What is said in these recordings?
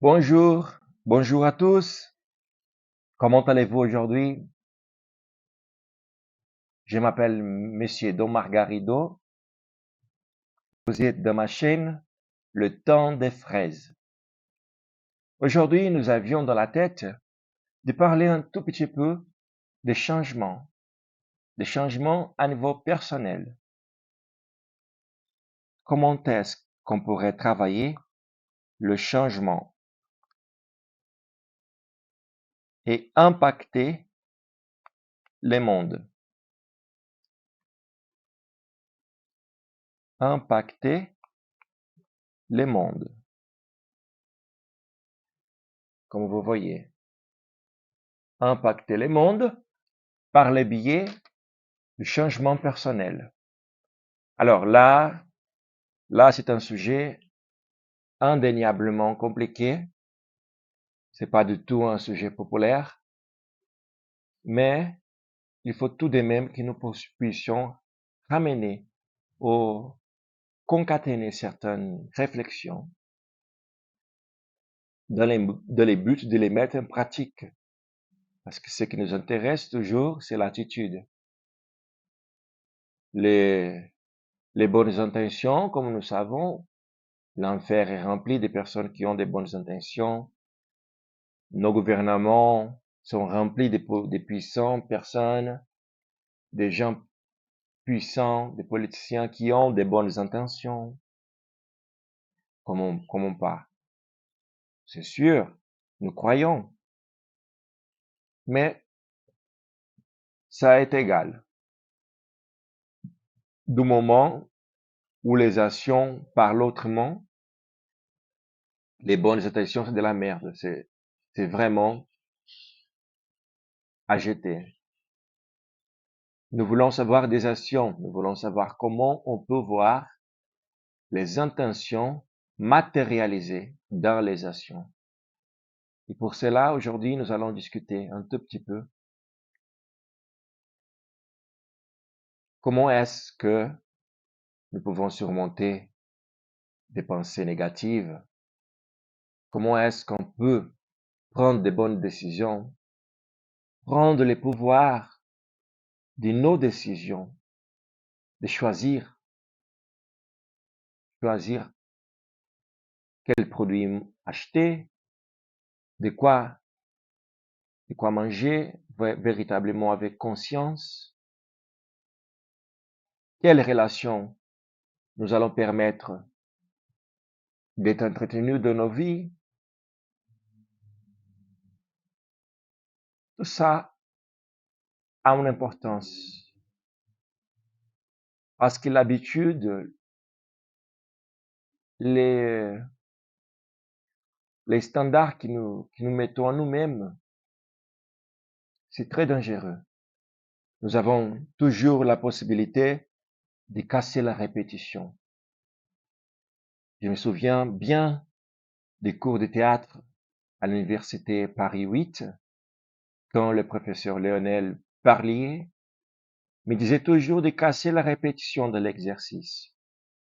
Bonjour, bonjour à tous. Comment allez-vous aujourd'hui? Je m'appelle Monsieur Don Margarido. Vous êtes dans ma chaîne Le Temps des Fraises. Aujourd'hui, nous avions dans la tête de parler un tout petit peu des changements à niveau personnel. Comment est-ce qu'on pourrait travailler le changement et impacter les mondes? Impacter les mondes, comme vous voyez. Impacter les mondes par le biais du changement personnel. Alors là, c'est un sujet indéniablement compliqué. C'est pas du tout un sujet populaire, mais il faut tout de même que nous puissions ramener ou concaténer certaines réflexions dans les buts de les mettre en pratique. Parce que ce qui nous intéresse toujours, c'est l'attitude. Les, les bonnes intentions, comme nous savons, l'enfer est rempli de personnes qui ont des bonnes intentions. Nos gouvernements sont remplis de puissantes personnes, des gens puissants, des politiciens qui ont des bonnes intentions. Comment pas? C'est sûr, nous croyons, mais ça est égal. Du moment où les actions parlent autrement, les bonnes intentions, c'est de la merde. C'est vraiment à jeter. Nous voulons savoir des actions. Nous voulons savoir comment on peut voir les intentions matérialisées dans les actions. Et pour cela, aujourd'hui, nous allons discuter un tout petit peu comment est-ce que nous pouvons surmonter des pensées négatives, comment est-ce qu'on peut prendre des bonnes décisions, prendre les pouvoirs de nos décisions, de choisir quel produit acheter, de quoi manger véritablement avec conscience, quelles relations nous allons permettre d'être entretenus de nos vies. Tout ça a une importance parce que l'habitude, les, les standards que nous mettons à nous-mêmes, c'est très dangereux. Nous avons toujours la possibilité de casser la répétition. Je me souviens bien des cours de théâtre à l'université Paris 8, quand le professeur Lionel Parlier me disait toujours de casser la répétition de l'exercice.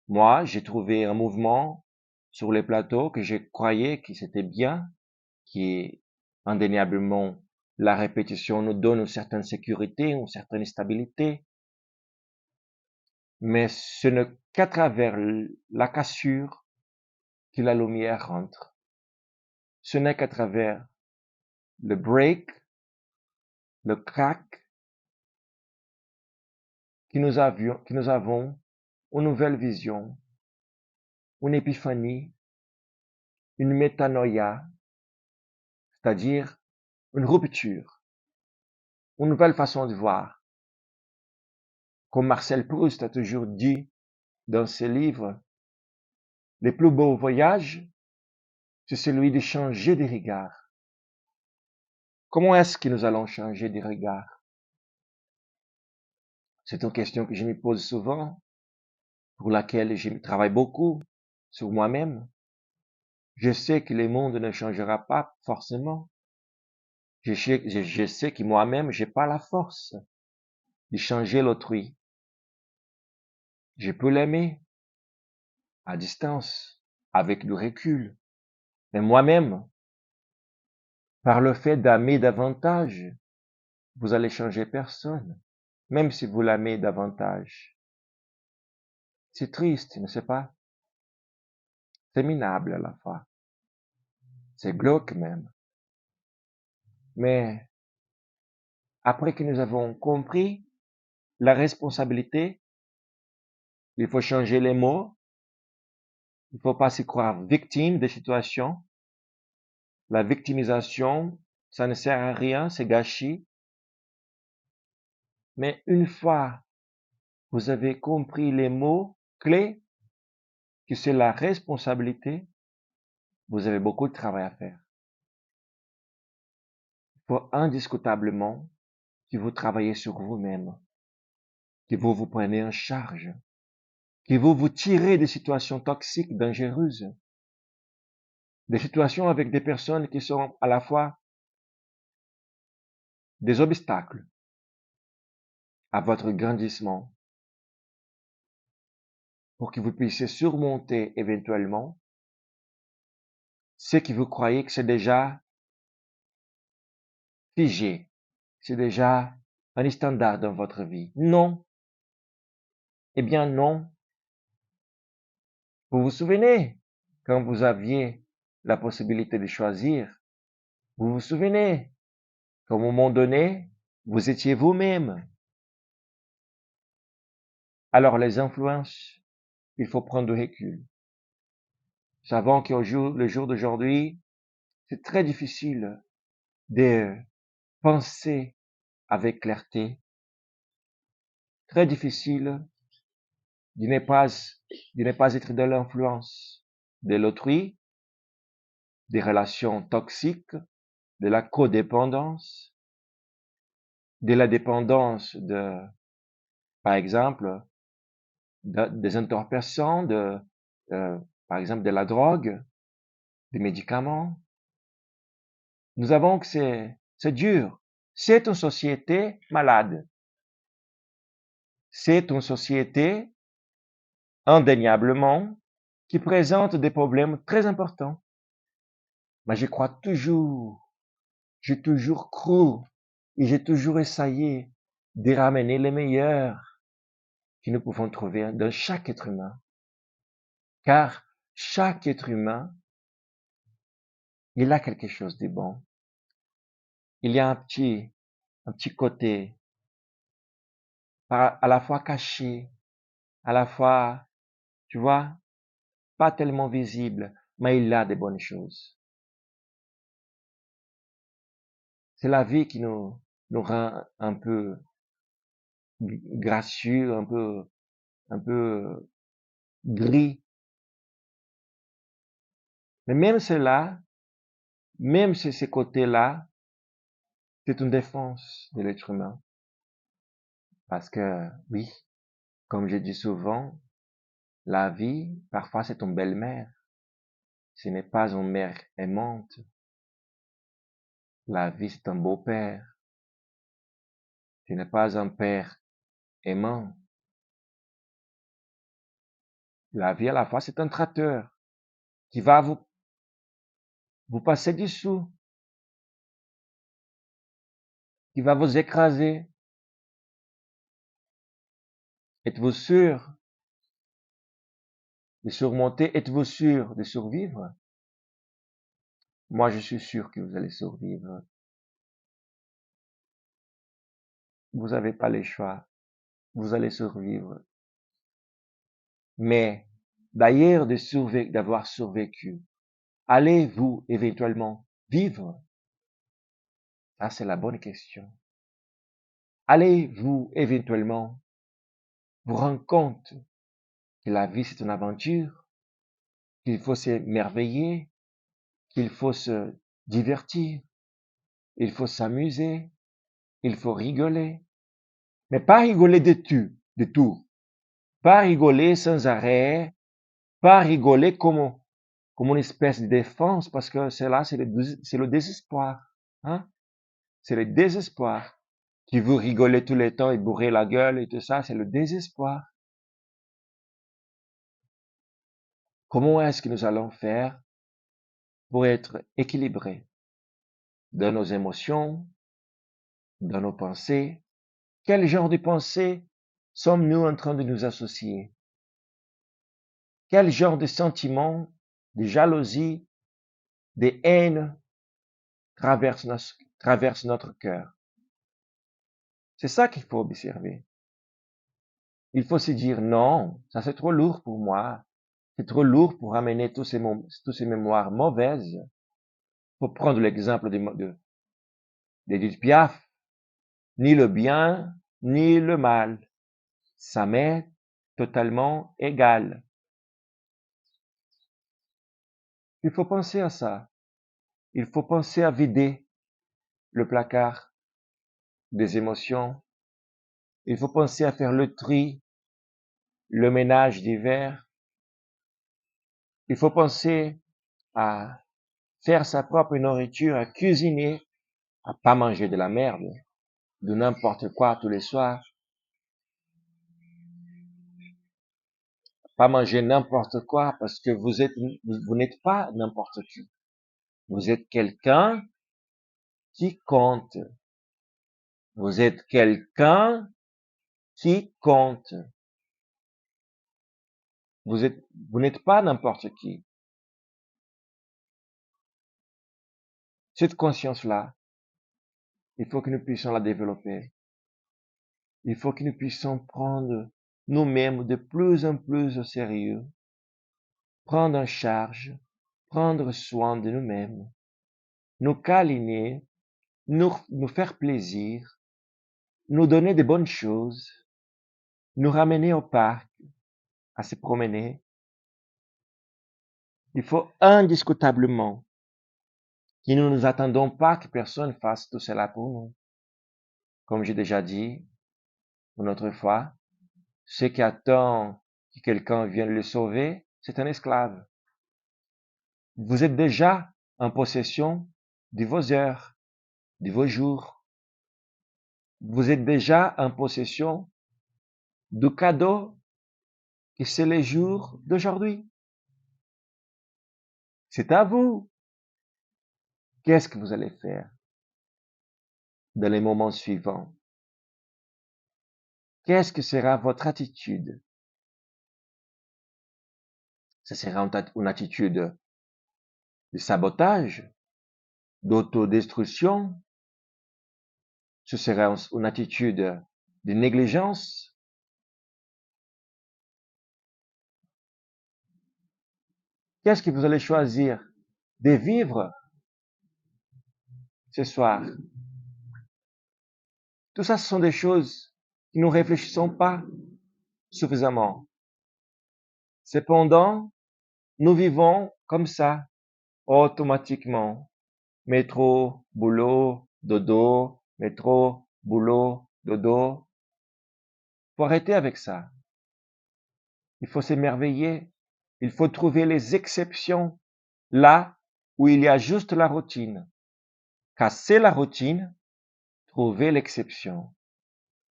Moi, j'ai trouvé un mouvement sur les plateaux que je croyais que c'était bien, qui est indéniablement la répétition nous donne une certaine sécurité, une certaine stabilité, mais ce n'est qu'à travers la cassure que la lumière rentre. Ce n'est qu'à travers le break, le crack, que nous avons une nouvelle vision, une épiphanie, une métanoïa, c'est-à-dire une rupture, une nouvelle façon de voir. Comme Marcel Proust a toujours dit dans ses livres, le plus beau voyage, c'est celui de changer de regard. Comment est-ce que nous allons changer de regard? C'est une question que je me pose souvent, pour laquelle je travaille beaucoup sur moi-même. Je sais que le monde ne changera pas forcément. Je sais que moi-même, j'ai pas la force de changer l'autrui. Je peux l'aimer à distance, avec du recul. Mais moi-même, Par le fait d'aimer davantage, vous allez changer personne, même si vous l'aimez davantage. C'est triste, n'est-ce pas? C'est minable à la fois. C'est glauque même. Mais après que nous avons compris la responsabilité, il faut changer les mots. Il ne faut pas se croire victime des situations. La victimisation, ça ne sert à rien, c'est gâchis. Mais une fois vous avez compris les mots clés, que c'est la responsabilité, vous avez beaucoup de travail à faire. Il faut indiscutablement que vous travaillez sur vous-même, que vous vous prenez en charge, que vous vous tirez des situations toxiques, dangereuses, des situations avec des personnes qui sont à la fois des obstacles à votre grandissement, pour que vous puissiez surmonter éventuellement ce que vous croyez que c'est déjà figé, c'est déjà un standard dans votre vie. Non. Eh bien non. Vous vous souvenez, quand vous aviez la possibilité de choisir, vous vous souvenez qu'à un moment donné, vous étiez vous-même. Alors les influences, il faut prendre du recul. Savons le jour d'aujourd'hui, c'est très difficile de penser avec clarté, très difficile de ne pas être dans l'influence de l'autrui, des relations toxiques, de la codépendance, de la dépendance par exemple, des entorpessants, par exemple, de la drogue, des médicaments. Nous avons que c'est dur. C'est une société malade. C'est une société, indéniablement, qui présente des problèmes très importants. Mais j'ai toujours cru et j'ai toujours essayé de ramener les meilleurs que nous pouvons trouver dans chaque être humain. Car chaque être humain, il a quelque chose de bon. Il y a un petit côté à la fois caché, à la fois, tu vois, pas tellement visible, mais il a des bonnes choses. C'est la vie qui nous rend un peu gracieux, un peu gris. Mais même cela, même ces côtés-là, c'est une défense de l'être humain. Parce que, oui, comme je dis souvent, la vie, parfois c'est une belle-mère. Ce n'est pas une mère aimante. La vie, c'est un beau-père. Ce n'est pas un père aimant. La vie, à la fois, c'est un traiteur qui va vous passer dessous, qui va vous écraser. Êtes-vous sûr de surmonter? Êtes-vous sûr de survivre? Moi, je suis sûr que vous allez survivre. Vous n'avez pas le choix. Vous allez survivre. Mais, d'ailleurs, d'avoir survécu, allez-vous éventuellement vivre? Ça, c'est la bonne question. Allez-vous éventuellement vous rendre compte que la vie, c'est une aventure, qu'il faut s'émerveiller, qu'il faut se divertir, il faut s'amuser, il faut rigoler, mais pas rigoler de tout, pas rigoler sans arrêt, pas rigoler comme une espèce de défense, parce que c'est le désespoir, hein? C'est le désespoir. Qui vous rigolez tout le temps et bourrez la gueule et tout ça, c'est le désespoir. Comment est-ce que nous allons faire pour être équilibrés? dans nos émotions, dans nos pensées. Quel genre de pensées sommes-nous en train de nous associer? Quel genre de sentiments, de jalousie, de haine traverse notre cœur? C'est ça qu'il faut observer. Il faut se dire non, ça c'est trop lourd pour moi. C'est trop lourd pour amener tous ces mémoires mauvaises. Pour prendre l'exemple d'Edith Piaf, ni le bien, ni le mal. Ça m'est totalement égal. Il faut penser à ça. Il faut penser à vider le placard des émotions. Il faut penser à faire le tri, le ménage divers. Il faut penser à faire sa propre nourriture, à cuisiner, à pas manger de la merde, de n'importe quoi tous les soirs, pas manger n'importe quoi parce que vous n'êtes pas n'importe qui. Vous êtes quelqu'un qui compte. Vous êtes quelqu'un qui compte. Vous n'êtes pas n'importe qui. Cette conscience-là, il faut que nous puissions la développer. Il faut que nous puissions prendre nous-mêmes de plus en plus au sérieux, prendre en charge, prendre soin de nous-mêmes, nous câliner, nous faire plaisir, nous donner de bonnes choses, nous ramener au parc, à se promener. Il faut indiscutablement que nous ne nous attendons pas que personne fasse tout cela pour nous. Comme j'ai déjà dit une autre fois, ce qui attend que quelqu'un vienne le sauver, c'est un esclave. Vous êtes déjà en possession de vos heures, de vos jours. Vous êtes déjà en possession du cadeau que c'est le jour d'aujourd'hui. C'est à vous. Qu'est-ce que vous allez faire dans les moments suivants? Qu'est-ce que sera votre attitude? Ce sera une attitude de sabotage, d'autodestruction? Ce sera une attitude de négligence? Qu'est-ce que vous allez choisir de vivre ce soir? Tout ça, ce sont des choses que nous ne réfléchissons pas suffisamment. Cependant, nous vivons comme ça, automatiquement. Métro, boulot, dodo, métro, boulot, dodo. Faut arrêter avec ça. Il faut s'émerveiller. Il faut trouver les exceptions là où il y a juste la routine. Casser la routine, trouver l'exception.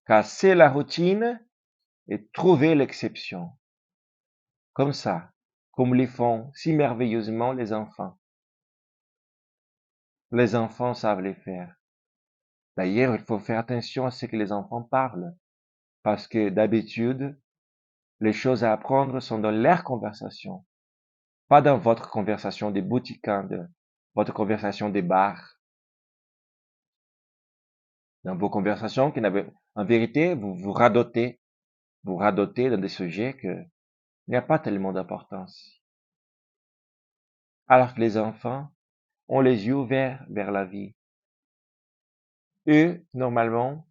Casser la routine et trouver l'exception. Comme ça, comme le font si merveilleusement les enfants. Les enfants savent les faire. D'ailleurs, il faut faire attention à ce que les enfants parlent, parce que d'habitude, les choses à apprendre sont dans leur conversation, pas dans votre conversation des boutiquins, de votre conversation des bars. Dans vos conversations, en vérité, vous radotez dans des sujets qu'il n'y a pas tellement d'importance. Alors que les enfants ont les yeux ouverts vers la vie. Eux, normalement,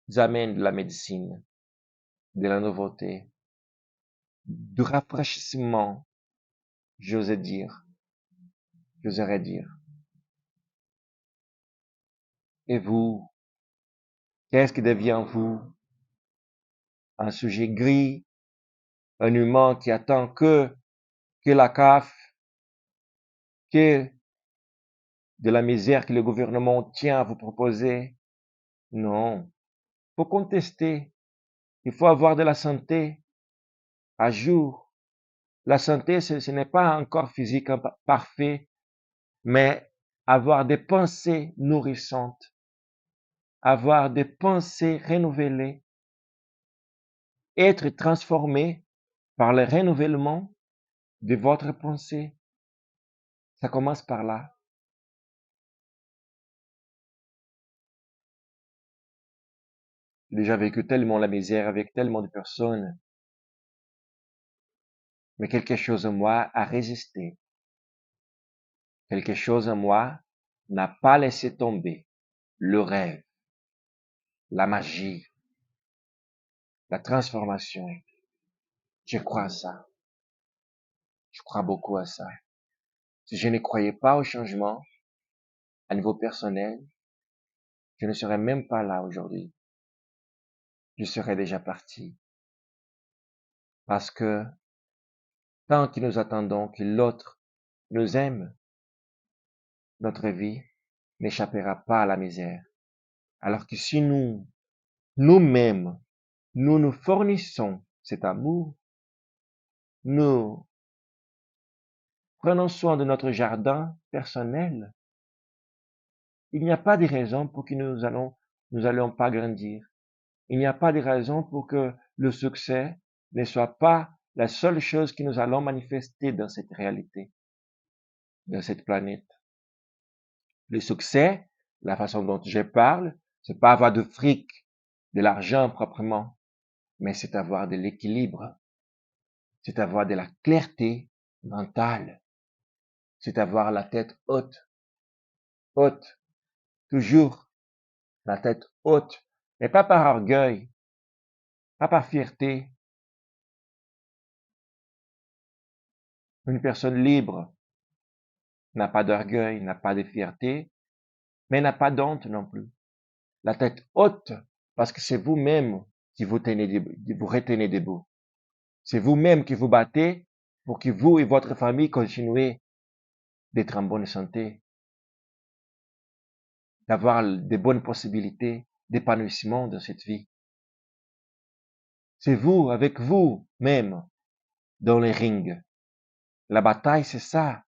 ils amènent de la médecine, de la nouveauté, du rafraîchissement, j'oserais dire. Et vous, qu'est-ce qui devient vous? Un sujet gris, un humain qui attend que la CAF, que de la misère que le gouvernement tient à vous proposer? Non. Il faut contester. Il faut avoir de la santé à jour. La santé, ce n'est pas un corps physique parfait, mais avoir des pensées nourrissantes, avoir des pensées renouvelées, être transformé par le renouvellement de votre pensée. Ça commence par là. J'ai déjà vécu tellement la misère avec tellement de personnes, mais quelque chose en moi a résisté. Quelque chose en moi n'a pas laissé tomber le rêve, la magie, la transformation. Je crois à ça. Je crois beaucoup à ça. Si je ne croyais pas au changement à niveau personnel, je ne serais même pas là aujourd'hui. Je serais déjà parti. Parce que tant que nous attendons que l'autre nous aime, notre vie n'échappera pas à la misère. Alors que si nous-mêmes, nous nous fournissons cet amour, nous prenons soin de notre jardin personnel, il n'y a pas de raison pour que nous allions pas grandir. Il n'y a pas de raison pour que le succès ne soit pas la seule chose que nous allons manifester dans cette réalité, dans cette planète. Le succès, la façon dont je parle, c'est pas avoir de fric, de l'argent proprement, mais c'est avoir de l'équilibre, c'est avoir de la clarté mentale, c'est avoir la tête haute, haute, toujours la tête haute, mais pas par orgueil, pas par fierté. Une personne libre n'a pas d'orgueil, n'a pas de fierté, mais n'a pas d'honte non plus. La tête haute, parce que c'est vous-même qui vous retenez debout. C'est vous-même qui vous battez pour que vous et votre famille continuez d'être en bonne santé, d'avoir de bonnes possibilités d'épanouissement dans cette vie. C'est vous, avec vous-même, dans les rings. La bataille, c'est ça.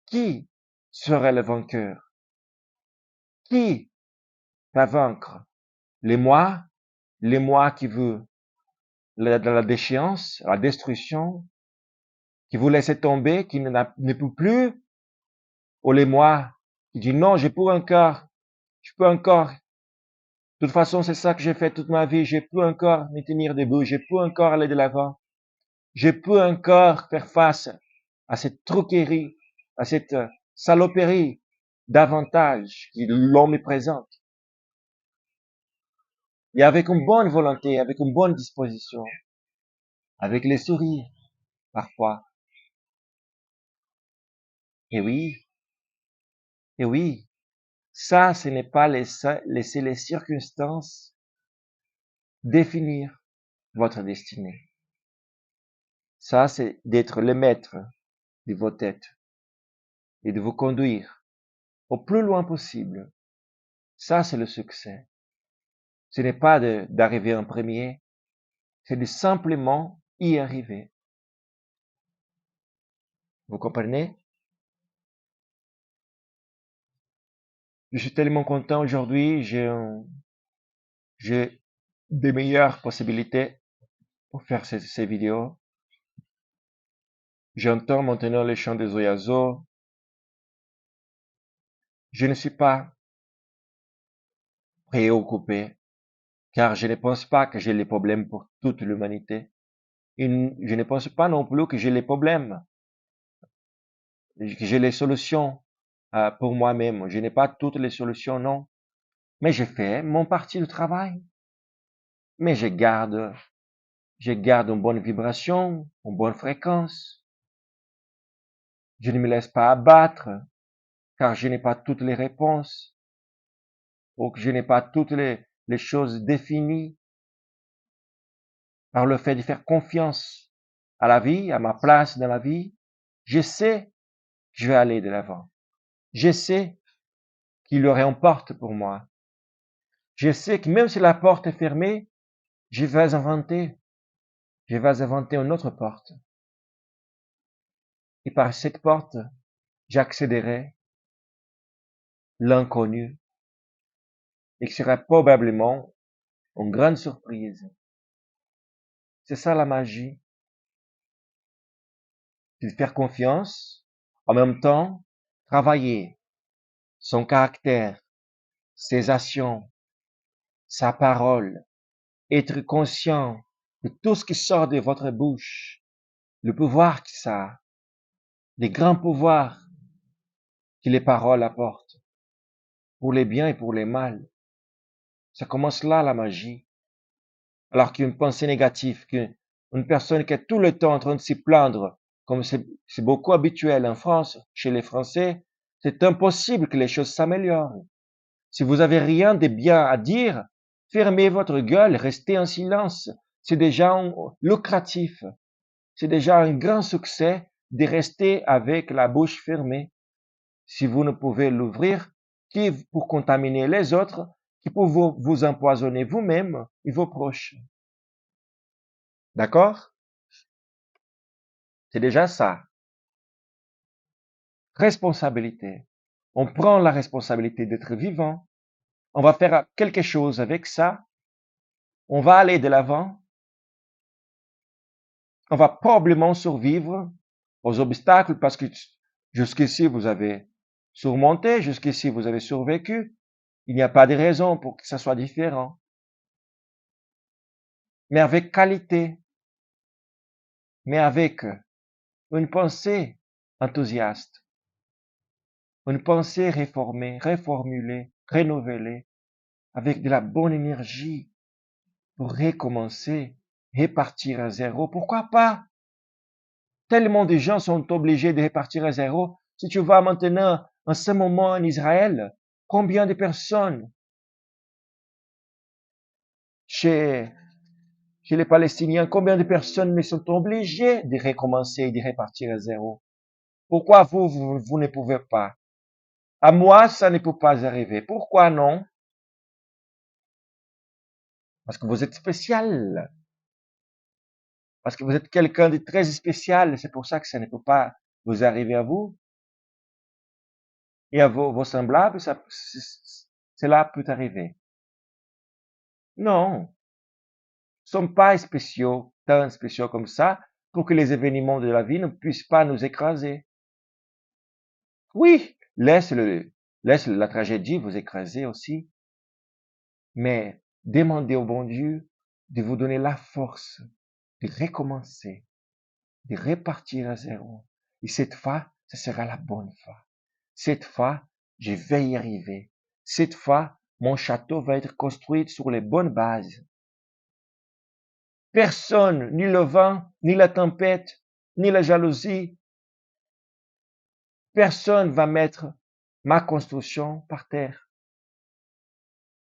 Qui serait le vainqueur? Qui va vaincre? Les moi qui veut la déchéance, la destruction, qui vous laisse tomber, qui ne peut plus, ou les moi qui dit non, je peux encore, de toute façon, c'est ça que j'ai fait toute ma vie, je peux encore me tenir debout, je peux encore aller de l'avant, je peux encore faire face à cette troquerie, à cette saloperie d'avantages que l'homme me présente. Et avec une bonne volonté, avec une bonne disposition, avec les sourires, parfois. Et oui, et oui, ça, ce n'est pas laisser les circonstances définir votre destinée. Ça, c'est d'être le maître de vos têtes et de vous conduire au plus loin possible. Ça, c'est le succès. Ce n'est pas d'arriver en premier, c'est de simplement y arriver. Vous comprenez? Je suis tellement content aujourd'hui, j'ai des meilleures possibilités pour faire ces vidéos. J'entends maintenant les chants des oiseaux. Je ne suis pas préoccupé, car je ne pense pas que j'ai les problèmes pour toute l'humanité. Et je ne pense pas non plus que j'ai les problèmes, que j'ai les solutions pour moi-même. Je n'ai pas toutes les solutions, non. Mais j'ai fait mon parti de travail. Mais je garde une bonne vibration, une bonne fréquence. Je ne me laisse pas abattre, car je n'ai pas toutes les réponses, ou que je n'ai pas toutes les choses définies. Par le fait de faire confiance à la vie, à ma place dans la vie, je sais que je vais aller de l'avant. Je sais qu'il y aurait une porte pour moi. Je sais que même si la porte est fermée, je vais inventer une autre porte. Et par cette porte, j'accéderai l'inconnu, et qui sera probablement une grande surprise. C'est ça la magie. De faire confiance, en même temps, travailler son caractère, ses actions, sa parole, être conscient de tout ce qui sort de votre bouche, le pouvoir que ça a, les grands pouvoirs que les paroles apportent, pour les biens et pour les mal. Ça commence là, la magie. Alors qu'une pensée négative, qu'une personne qui est tout le temps en train de s'y plaindre, comme c'est beaucoup habituel en France, chez les Français, c'est impossible que les choses s'améliorent. Si vous avez rien de bien à dire, fermez votre gueule, restez en silence. C'est déjà lucratif. C'est déjà un grand succès de rester avec la bouche fermée. Si vous ne pouvez l'ouvrir, qui pour contaminer les autres, qui pour vous empoisonner vous-même et vos proches. D'accord? C'est déjà ça. Responsabilité. On prend la responsabilité d'être vivant. On va faire quelque chose avec ça. On va aller de l'avant. On va probablement survivre aux obstacles parce que jusqu'ici vous avez surmonté, jusqu'ici vous avez survécu. Il n'y a pas de raison pour que ça soit différent. Mais avec qualité, mais avec une pensée enthousiaste, une pensée réformée, reformulée, renouvelée, avec de la bonne énergie pour recommencer, repartir à zéro. Pourquoi pas? Tellement de gens sont obligés de repartir à zéro. Si tu vas maintenant en ce moment en Israël, combien de personnes chez, chez les Palestiniens, combien de personnes ne sont obligées de recommencer et de repartir à zéro? Pourquoi vous ne pouvez pas? À moi, ça ne peut pas arriver. Pourquoi non? Parce que vous êtes spécial. Parce que vous êtes quelqu'un de très spécial. C'est pour ça que ça ne peut pas vous arriver à vous. Et à vos semblables, cela peut arriver. Non, nous ne sommes pas spéciaux, tant spéciaux comme ça, pour que les événements de la vie ne puissent pas nous écraser. Oui, laisse la tragédie vous écraser aussi, mais demandez au bon Dieu de vous donner la force de recommencer, de repartir à zéro. Et cette fois, ce sera la bonne fois. Cette fois, je vais y arriver. Cette fois, mon château va être construit sur les bonnes bases. Personne, ni le vent, ni la tempête, ni la jalousie, personne va mettre ma construction par terre.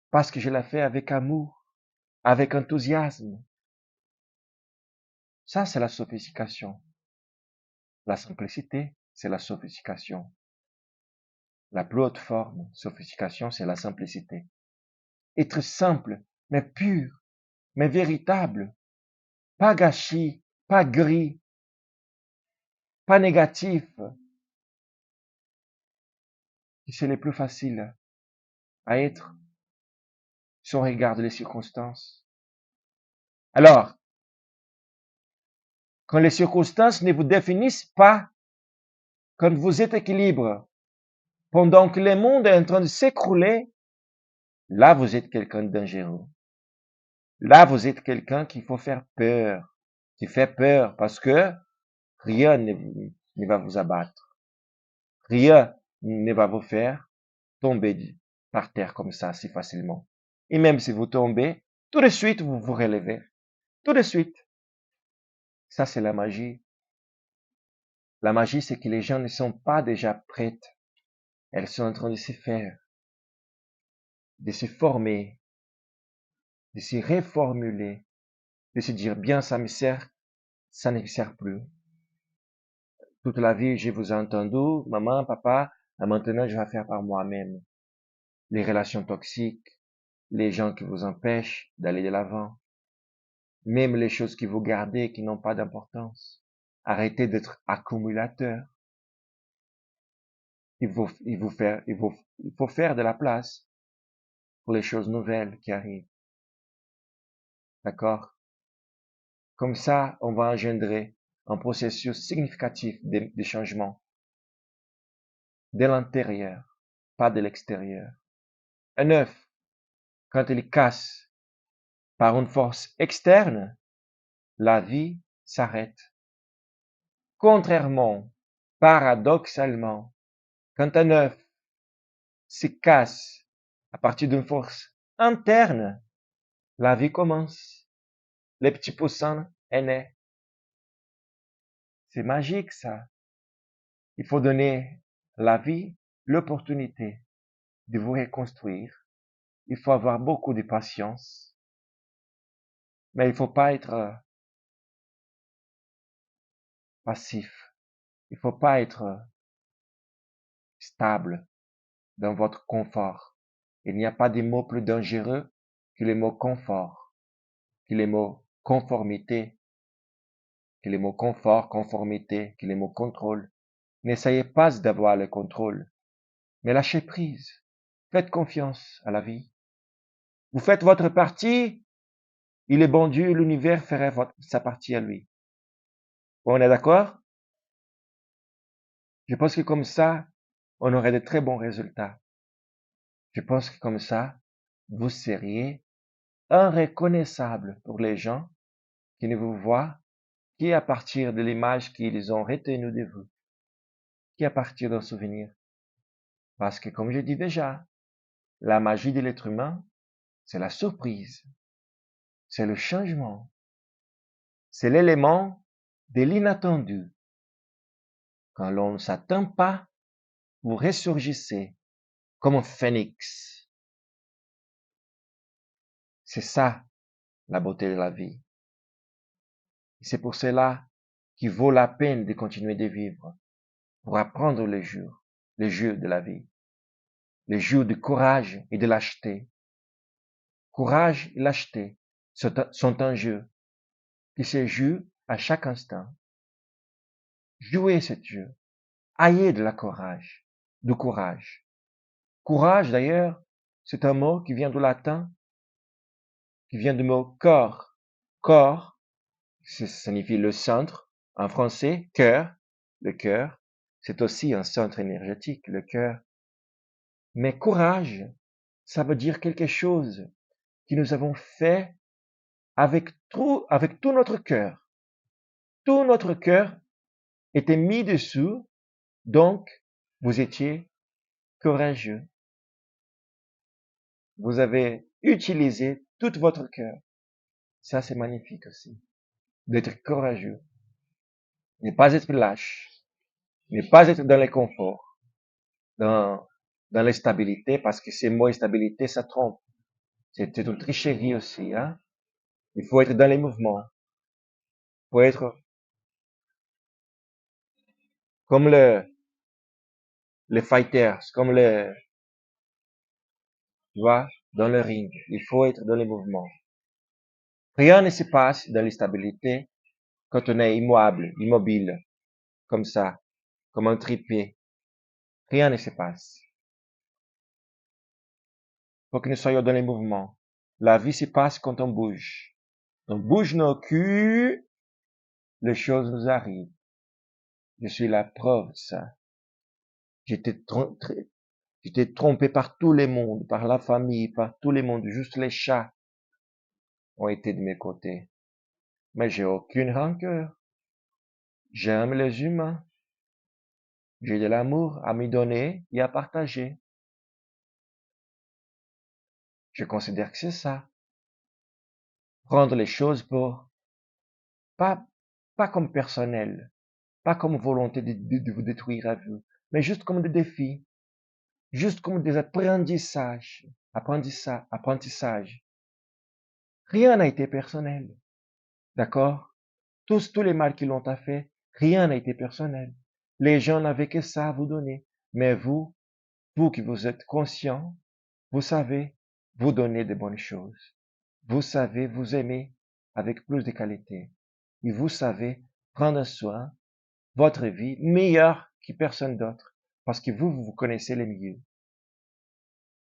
Parce que je la fais avec amour, avec enthousiasme. Ça, c'est la sophistication. La simplicité, c'est la sophistication. La plus haute forme, sophistication, c'est la simplicité. Être simple, mais pur, mais véritable. Pas gâchis, pas gris, pas négatif. C'est le plus facile à être si on regarde les circonstances. Alors, quand les circonstances ne vous définissent pas, quand vous êtes équilibre, pendant que le monde est en train de s'écrouler, là, vous êtes quelqu'un de dangereux. Là, vous êtes quelqu'un qu'il faut faire peur, qui fait peur parce que rien ne va vous abattre. Rien ne va vous faire tomber par terre comme ça si facilement. Et même si vous tombez, tout de suite, vous vous relevez. Tout de suite. Ça, c'est la magie. La magie, c'est que les gens ne sont pas déjà prêtes. Elles sont en train de se faire, de se former, de se reformuler, de se dire, bien, ça me sert, ça ne me sert plus. Toute la vie, je vous ai entendu, maman, papa, maintenant, je vais faire par moi-même. Les relations toxiques, les gens qui vous empêchent d'aller de l'avant, même les choses que vous gardez qui n'ont pas d'importance. Arrêtez d'être accumulateur il faut faire de la place pour les choses nouvelles qui arrivent. D'accord? Comme ça, on va engendrer un processus significatif de changement de l'intérieur, pas de l'extérieur. Un œuf, quand il casse par une force externe, la vie s'arrête. Contrairement, paradoxalement, quand un œuf se casse à partir d'une force interne, la vie commence. Le petit poussin est né. C'est magique, ça. Il faut donner à la vie l'opportunité de vous reconstruire. Il faut avoir beaucoup de patience. Mais il faut pas être passif. Il faut pas être stable dans votre confort. Il n'y a pas de mot plus dangereux que le mot confort, que le mot conformité, que le mot confort, conformité, que le mot contrôle. N'essayez pas d'avoir le contrôle, mais lâchez prise. Faites confiance à la vie. Vous faites votre partie, il est bon Dieu, l'univers ferait sa partie à lui. On est d'accord? Je pense que comme ça, on aurait de très bons résultats. Je pense que comme ça, vous seriez reconnaissable pour les gens qui ne vous voient qu'à partir de l'image qu'ils ont retenue de vous, qu'à partir d'un souvenir. Parce que comme je dis déjà, la magie de l'être humain, c'est la surprise, c'est le changement, c'est l'élément de l'inattendu. Quand l'on ne s'attend pas, vous ressurgissez comme un phénix. C'est ça, la beauté de la vie. Et c'est pour cela qu'il vaut la peine de continuer de vivre, pour apprendre les jeux de la vie, les jeux de courage et de lâcheté. Courage et lâcheté sont un jeu qui se joue à chaque instant. Jouez ce jeu. Ayez de la courage, du courage. Courage, d'ailleurs, c'est un mot qui vient du latin, qui vient du mot corps. Corps, ça signifie le centre. En français, cœur, le cœur, c'est aussi un centre énergétique, le cœur. Mais courage, ça veut dire quelque chose que nous avons fait avec tout notre cœur. Tout notre cœur était mis dessous, donc vous étiez courageux. Vous avez utilisé tout votre cœur. Ça, c'est magnifique aussi. D'être courageux. Ne pas être lâche. Ne pas être dans le confort. Dans l'instabilité, parce que ces mots instabilité, ça trompe. C'est une tricherie aussi, hein. Il faut être dans les mouvements. Il faut être comme les fighters, comme tu vois, dans le ring. Il faut être dans les mouvements. Rien ne se passe dans l'instabilité quand on est immobile, comme ça, comme un trépied. Rien ne se passe. Faut que nous soyons dans les mouvements. La vie se passe quand on bouge. On bouge nos culs, les choses nous arrivent. Je suis la preuve de ça. J'étais trompé par tous les mondes, par la famille, par tous les mondes. Juste les chats ont été de mes côtés. Mais j'ai aucune rancœur. J'aime les humains. J'ai de l'amour à me donner et à partager. Je considère que c'est ça. Prendre les choses pour, pas, pas comme personnel, pas comme volonté de vous détruire à vous, mais juste comme des défis, juste comme des apprentissages. Rien n'a été personnel. D'accord? Tous les mal qu'ils l'ont fait, rien n'a été personnel. Les gens n'avaient que ça à vous donner. Mais vous qui vous êtes conscient, vous savez vous donner de bonnes choses. Vous savez vous aimer avec plus de qualité. Et vous savez prendre soin votre vie meilleure que personne d'autre. parce que vous connaissez le mieux.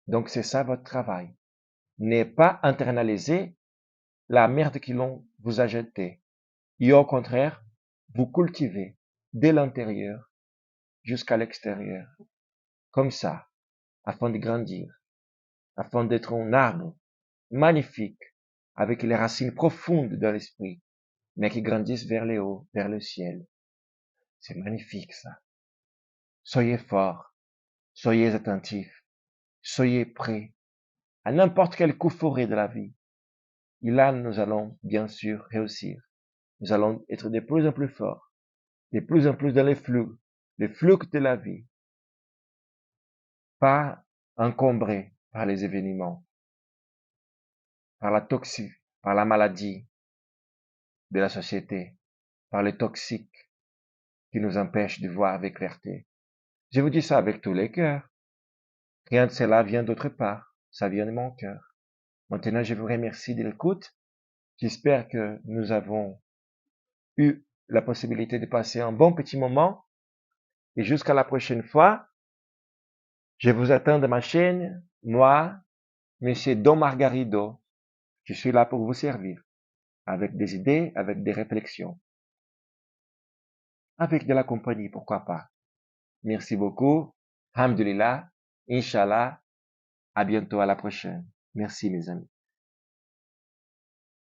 Donc, c'est ça votre travail. Ne pas internaliser la merde que l'on vous a jetée. Et au contraire, vous cultivez dès l'intérieur jusqu'à l'extérieur. Comme ça, afin de grandir, afin d'être un arbre magnifique, avec les racines profondes de l'esprit, mais qui grandissent vers le haut, vers le ciel. C'est magnifique, ça. Soyez forts, soyez attentifs, soyez prêts à n'importe quel coup fourré de la vie. Et là, nous allons, bien sûr, réussir. Nous allons être de plus en plus forts, de plus en plus dans les flux de la vie, pas encombrés par les événements, par la toxique, par la maladie de la société, par les toxiques qui nous empêchent de voir avec clarté. Je vous dis ça avec tous les cœurs. Rien de cela vient d'autre part. Ça vient de mon cœur. Maintenant, je vous remercie de l'écoute. J'espère que nous avons eu la possibilité de passer un bon petit moment. Et jusqu'à la prochaine fois, je vous attends de ma chaîne. Moi, Monsieur Don Margarido, je suis là pour vous servir. Avec des idées, avec des réflexions. Avec de la compagnie, pourquoi pas. Merci beaucoup. Alhamdulillah. Inch'Allah. À bientôt, à la prochaine. Merci, mes amis.